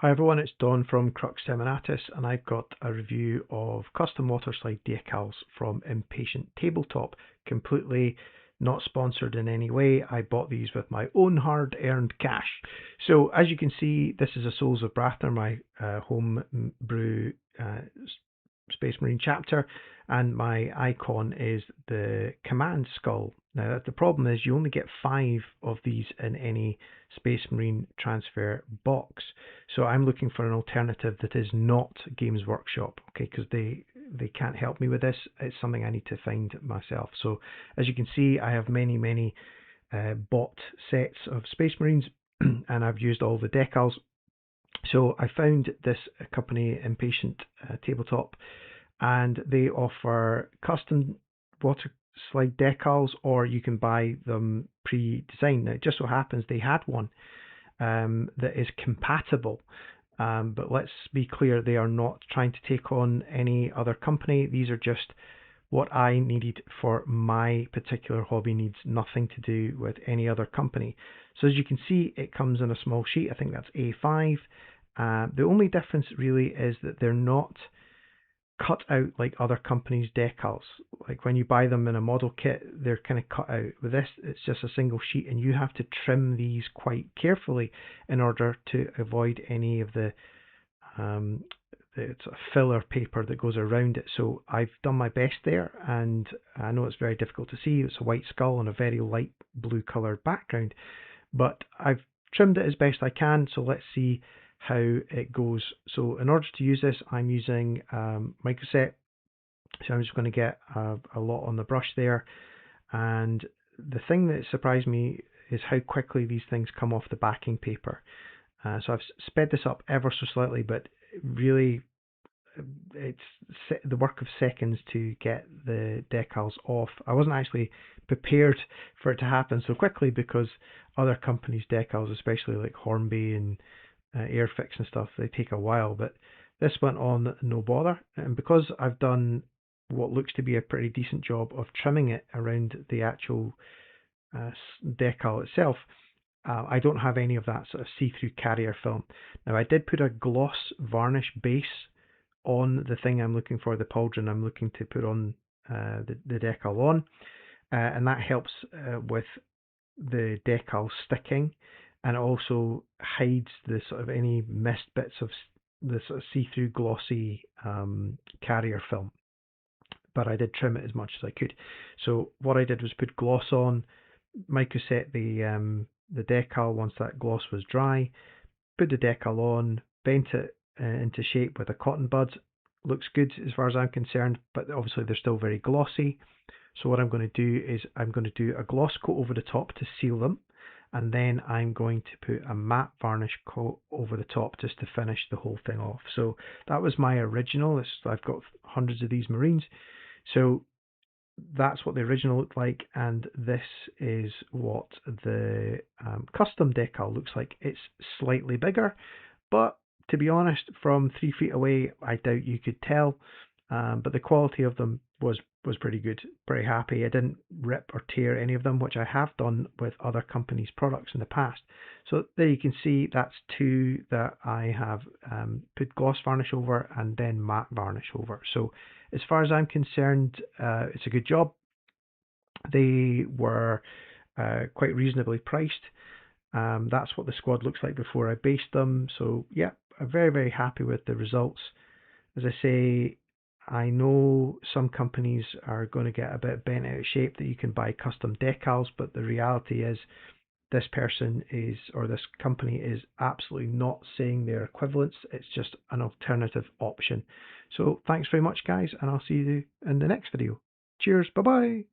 Hi everyone, it's Don from Crux Seminatus, and I've got a review of custom waterslide decals from Impatient Tabletop. Completely not sponsored in any way. I bought these with my own hard-earned cash. So as you can see, this is a Souls of Brathner, my home brew Space Marine chapter, and my icon is the command skull. Now the problem is you only get 5 of these in any Space Marine transfer box, so I'm looking for an alternative that is not Games Workshop, okay, because they can't help me with this. It's something I need to find myself. So as you can see, I have many bought sets of Space Marines and I've used all the decals. So I found this company, Impatient Tabletop, and they offer custom water slide decals, or you can buy them pre-designed. Now, it just so happens they had one that is compatible, but let's be clear, they are not trying to take on any other company. These are just what I needed for my particular hobby needs, nothing to do with any other company. So as you can see, it comes in a small sheet. I think that's A5. The only difference really is that they're not cut out like other companies' decals. Like when you buy them in a model kit, they're kind of cut out. With this, it's just a single sheet, and you have to trim these quite carefully in order to avoid any of the sort of filler paper that goes around it. So I've done my best there, and I know it's very difficult to see. It's a white skull on a very light blue colored background, but I've trimmed it as best I can. So let's see how it goes. So in order to use this, I'm using microset. So I'm just going to get a lot on the brush there. And the thing that surprised me is how quickly these things come off the backing paper. So I've sped this up ever so slightly, but really it's the work of seconds to get the decals off. I wasn't actually prepared for it to happen so quickly because other companies' decals, especially like Hornby and Airfix and stuff, they take a while, but this went on no bother. And because I've done what looks to be a pretty decent job of trimming it around the actual decal itself, I don't have any of that sort of see-through carrier film. Now I did put a gloss varnish base on the thing I'm looking for, the pauldron I'm looking to put on the decal on, and that helps with the decal sticking, and it also hides the sort of any missed bits of the sort of see-through glossy carrier film. But I did trim it as much as I could. So what I did was put gloss on, microset the decal once that gloss was dry, put the decal on, bent it into shape with a cotton bud. Looks good as far as I'm concerned, but obviously they're still very glossy. So what I'm going to do is I'm going to do a gloss coat over the top to seal them, and then I'm going to put a matte varnish coat over the top just to finish the whole thing off. So that was my original. I've got hundreds of these Marines. So that's what the original looked like, and this is what the custom decal looks like. It's slightly bigger, but to be honest, from 3 feet away, I doubt you could tell. But the quality of them was pretty good. Pretty happy. I didn't rip or tear any of them, which I have done with other companies' products in the past. So there you can see that's 2 that I have put gloss varnish over and then matte varnish over. So as far as I'm concerned, it's a good job. They were quite reasonably priced. That's what the squad looks like before I based them. So yeah, I'm very happy with the results. As I say, I know some companies are going to get a bit bent out of shape that you can buy custom decals, but the reality is this person is, or this company is absolutely not saying their equivalents. It's just an alternative option. So thanks very much, guys, and I'll see you in the next video. Cheers, bye bye.